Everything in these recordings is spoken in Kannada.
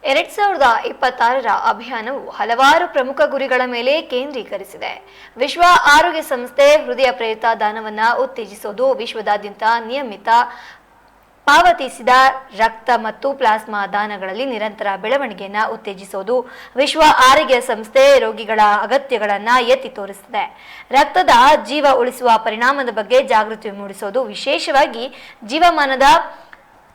2026ರ ಅಭಿಯಾನವು ಹಲವಾರು ಪ್ರಮುಖ ಗುರಿಗಳ ಮೇಲೆ ಕೇಂದ್ರೀಕರಿಸಿದೆ. ವಿಶ್ವ ಆರೋಗ್ಯ ಸಂಸ್ಥೆ ಹೃದಯ ಪ್ರೇರಿತ ದಾನವನ್ನು ಉತ್ತೇಜಿಸುವುದು, ವಿಶ್ವದಾದ್ಯಂತ ನಿಯಮಿತ ಪಾವತಿಸಿದ ರಕ್ತ ಮತ್ತು ಪ್ಲಾಸ್ಮಾ ದಾನಗಳಲ್ಲಿ ನಿರಂತರ ಬೆಳವಣಿಗೆಯನ್ನು ಉತ್ತೇಜಿಸುವುದು, ವಿಶ್ವ ಆರೋಗ್ಯ ಸಂಸ್ಥೆ ರೋಗಿಗಳ ಅಗತ್ಯಗಳನ್ನು ಎತ್ತಿ ತೋರಿಸಿದೆ. ರಕ್ತದ ಜೀವ ಉಳಿಸುವ ಪರಿಣಾಮದ ಬಗ್ಗೆ ಜಾಗೃತಿ ಮೂಡಿಸುವುದು, ವಿಶೇಷವಾಗಿ ಜೀವಮಾನದ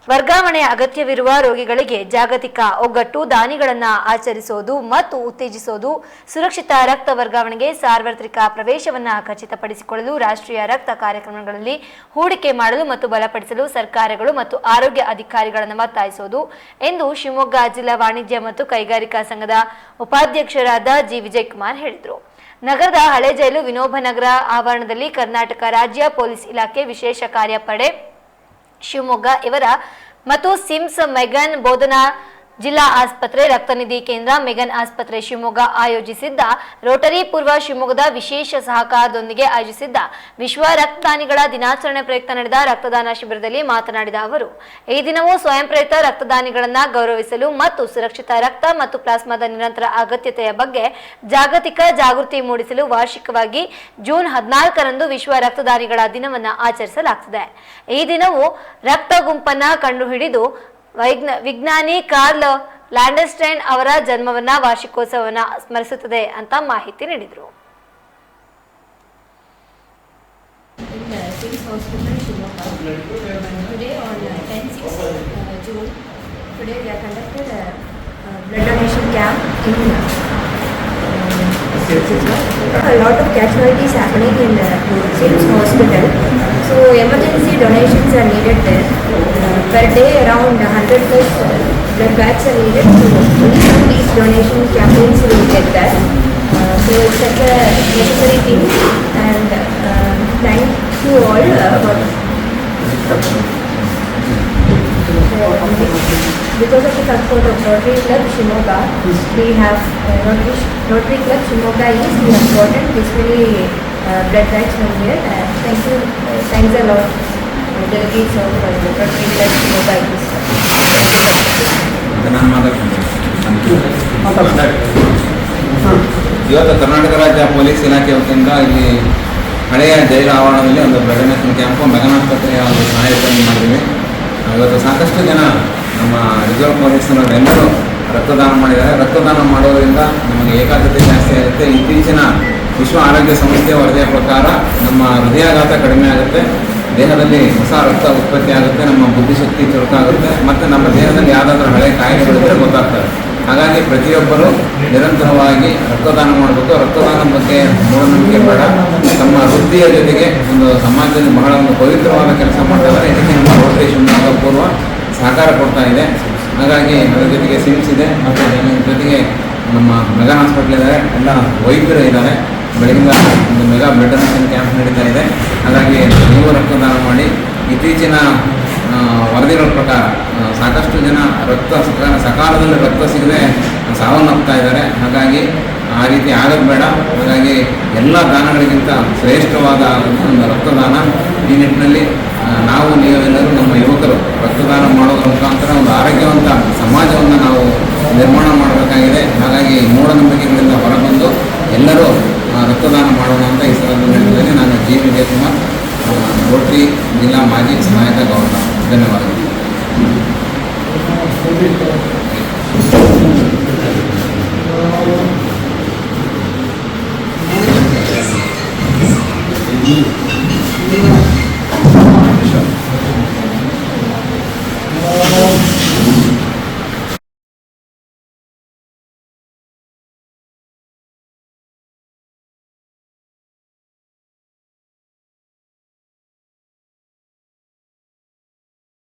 ವರ್ಗಾವಣೆಯ ಅಗತ್ಯವಿರುವ ರೋಗಿಗಳಿಗೆ ಜಾಗತಿಕ ಒಗ್ಗಟ್ಟು ದಾನಿಗಳನ್ನು ಆಚರಿಸುವುದು ಮತ್ತು ಉತ್ತೇಜಿಸುವುದು, ಸುರಕ್ಷಿತ ರಕ್ತ ವರ್ಗಾವಣೆಗೆ ಸಾರ್ವತ್ರಿಕ ಪ್ರವೇಶವನ್ನು ಖಚಿತಪಡಿಸಿಕೊಳ್ಳಲು ರಾಷ್ಟ್ರೀಯ ರಕ್ತ ಕಾರ್ಯಕ್ರಮಗಳಲ್ಲಿ ಹೂಡಿಕೆ ಮಾಡಲು ಮತ್ತು ಬಲಪಡಿಸಲು ಸರ್ಕಾರಗಳು ಮತ್ತು ಆರೋಗ್ಯ ಅಧಿಕಾರಿಗಳನ್ನು ಒತ್ತಾಯಿಸುವುದು ಎಂದು ಶಿವಮೊಗ್ಗ ಜಿಲ್ಲಾ ವಾಣಿಜ್ಯ ಮತ್ತು ಕೈಗಾರಿಕಾ ಸಂಘದ ಉಪಾಧ್ಯಕ್ಷರಾದ ಜಿ ವಿಜಯಕುಮಾರ್ ಹೇಳಿದರು. ನಗರದ ಹಳೆ ಜೈಲು ವಿನೋಬ ನಗರ ಆವರಣದಲ್ಲಿ ಕರ್ನಾಟಕ ರಾಜ್ಯ ಪೊಲೀಸ್ ಇಲಾಖೆ ವಿಶೇಷ ಕಾರ್ಯಪಡೆ ಶಿವಮೊಗ್ಗ ಇವರ ಮತ್ತು ಸಿಮ್ಸ್ ಮೆಗನ್ ಬೋಧನಾ ಜಿಲ್ಲಾ ಆಸ್ಪತ್ರೆ ರಕ್ತನಿಧಿ ಕೇಂದ್ರ ಮೆಗನ್ ಆಸ್ಪತ್ರೆ ಶಿವಮೊಗ್ಗ ಆಯೋಜಿಸಿದ್ದ ರೋಟರಿ ಪೂರ್ವ ಶಿವಮೊಗ್ಗದ ವಿಶೇಷ ಸಹಕಾರದೊಂದಿಗೆ ಆಯೋಜಿಸಿದ್ದ ವಿಶ್ವ ರಕ್ತದಾನಿಗಳ ದಿನಾಚರಣೆ ಪ್ರಯುಕ್ತ ನಡೆದ ರಕ್ತದಾನ ಶಿಬಿರದಲ್ಲಿ ಮಾತನಾಡಿದ ಅವರು, ಈ ದಿನವು ಸ್ವಯಂ ಪ್ರೇರಿತ ರಕ್ತದಾನಿಗಳನ್ನು ಗೌರವಿಸಲು ಮತ್ತು ಸುರಕ್ಷಿತ ರಕ್ತ ಮತ್ತು ಪ್ಲಾಸ್ಮಾದ ನಿರಂತರ ಅಗತ್ಯತೆಯ ಬಗ್ಗೆ ಜಾಗತಿಕ ಜಾಗೃತಿ ಮೂಡಿಸಲು ವಾರ್ಷಿಕವಾಗಿ ಜೂನ್ 14ರಂದು ವಿಶ್ವ ರಕ್ತದಾನಿಗಳ ದಿನವನ್ನು ಆಚರಿಸಲಾಗುತ್ತದೆ. ಈ ದಿನವು ರಕ್ತ ಗುಂಪನ್ನು ಕಂಡುಹಿಡಿದು ವಿಜ್ಞಾನಿ ಕಾರ್ಲ್ ಲ್ಯಾಂಡರ್ಸ್ಟೈನ್ ಅವರ ಜನ್ಮವನ್ನ ವಾರ್ಷಿಕೋತ್ಸವವನ್ನು ಸ್ಮರಿಸುತ್ತದೆ ಅಂತ ಮಾಹಿತಿ ನೀಡಿದರು. Blood donation camp a lot of casualties happening in Sims Hospital, so emergency donations are needed there. Per day around 100 plus blood bags are needed, so only from these donation campaigns will get that. So it's such a necessary thing, and thank you all because of the support of Rotary Club Shimoga, we have Rotary Club Shimoga East, we have gotten this many blood bags from here. Thank you, thanks a lot, delegates of Rotary Club Shimoga East. ಇವತ್ತು ಕರ್ನಾಟಕ ರಾಜ್ಯ ಪೊಲೀಸ್ ಇಲಾಖೆ ವತಿಯಿಂದ ಇಲ್ಲಿ ಹಳೆಯ ಜೈಲು ಆವರಣದಲ್ಲಿ ಒಂದು ಬ್ಲಡ್ ಡೊನೇಷನ್ ಕ್ಯಾಂಪು ಮೆಗನ್ ಆಸ್ಪತ್ರೆಯ ಒಂದು ಸಹಾಯಕವನ್ನು ಮಾಡಿದ್ದೀವಿ. ಇವತ್ತು ಸಾಕಷ್ಟು ಜನ ನಮ್ಮ ರಿಸರ್ವ್ ಪೊಲೀಸ್ನವರೆಲ್ಲರೂ ರಕ್ತದಾನ ಮಾಡಿದ್ದಾರೆ. ರಕ್ತದಾನ ಮಾಡೋದರಿಂದ ನಮಗೆ ಏಕಾಗ್ರತೆ ಜಾಸ್ತಿ ಆಗುತ್ತೆ. ಇತ್ತೀಚಿನ ವಿಶ್ವ ಆರೋಗ್ಯ ಸಂಸ್ಥೆ ವರದಿಯ ಪ್ರಕಾರ ನಮ್ಮ ಹೃದಯಾಘಾತ ಕಡಿಮೆ ಆಗುತ್ತೆ, ದೇಹದಲ್ಲಿ ಹೊಸ ರಕ್ತ ಉತ್ಪತ್ತಿ ಆಗುತ್ತೆ, ನಮ್ಮ ಬುದ್ಧಿಶಕ್ತಿ ಚುರುಕಾಗುತ್ತೆ ಮತ್ತು ನಮ್ಮ ದೇಹದಲ್ಲಿ ಯಾವುದಾದ್ರೂ ಹಳೆ ಕಾಯಿಲೆಗಳಿದ್ದರೆ ಗೊತ್ತಾಗ್ತದೆ. ಹಾಗಾಗಿ ಪ್ರತಿಯೊಬ್ಬರು ನಿರಂತರವಾಗಿ ರಕ್ತದಾನ ಮಾಡಬೇಕು. ರಕ್ತದಾನ ಬಗ್ಗೆ ಮೂಢನಂಬಿಕೆ ಬೇಡ. ತಮ್ಮ ವೃತ್ತಿಯ ಜೊತೆಗೆ ಒಂದು ಸಮಾಜದಲ್ಲಿ ಬಹಳ ಒಂದು ಪವಿತ್ರವಾದ ಕೆಲಸ ಮಾಡ್ತಾರೆ. ಇದಕ್ಕೆ ನಮ್ಮ ರೋಟರಿ ಶಿವಮೊಗ್ಗ ಪೂರ್ವ ಸಹಕಾರ ಕೊಡ್ತಾ ಇದೆ. ಹಾಗಾಗಿ ಅದರ ಜೊತೆಗೆ ಸಿಮ್ಸ್ ಇದೆ ಮತ್ತು ಜೊತೆಗೆ ನಮ್ಮ ಮೆಗನ್ ಹಾಸ್ಪಿಟ್ಲ್ ಇದ್ದಾರೆ, ಎಲ್ಲ ವೈದ್ಯರು ಇದ್ದಾರೆ. ಬೆಳಗಿಂದ ಒಂದು ಮೆಗಾ ಬ್ಲಡ್ ಡೊನೇಷನ್ ಕ್ಯಾಂಪ್ ನಡೀತಾ ಇದೆ. ಹಾಗಾಗಿ ನೀವು ರಕ್ತದಾನ ಮಾಡಿ. ಇತ್ತೀಚಿನ ವರದಿಗಳ ಪ್ರಕಾರ ಸಾಕಷ್ಟು ಜನ ಸಕಾಲದಲ್ಲಿ ರಕ್ತ ಸಿಗದೆ ಸಾವನ್ನಪ್ತಾ ಇದ್ದಾರೆ. ಹಾಗಾಗಿ ಆ ರೀತಿ ಆಗೋದು ಬೇಡ. ಹಾಗಾಗಿ ಎಲ್ಲ ದಾನಗಳಿಗಿಂತ ಶ್ರೇಷ್ಠವಾದ ಒಂದು ರಕ್ತದಾನ. ಈ ನಿಟ್ಟಿನಲ್ಲಿ ನಾವು ನೀವೆಲ್ಲರೂ ನಮ್ಮ ಯುವಕರು ರಕ್ತದಾನ ಮಾಡೋದ್ರ ಮುಖಾಂತರ ಒಂದು ಆರೋಗ್ಯವಂತ ಸಮಾಜವನ್ನು ನಾವು ನಿರ್ಮಾಣ ಮಾಡಬೇಕಾಗಿದೆ. ಹಾಗಾಗಿ ಮೂಢನಂಬಿಕೆಗಳಿಂದ ಹೊರಬಂದು ಎಲ್ಲರೂ ರಕ್ತದಾನ ಮಾಡೋಣ ಅಂತ ಈ ಸಂದರ್ಭದಲ್ಲಿ ನಾನು ಜಿ ವಿಜಯಕುಮಾರ್, ರೋಟರಿ ಜಿಲ್ಲಾ ಮಾಜಿ ಸಹಾಯಕ ಗವರ್ನರ್. ಧನ್ಯವಾದಗಳು.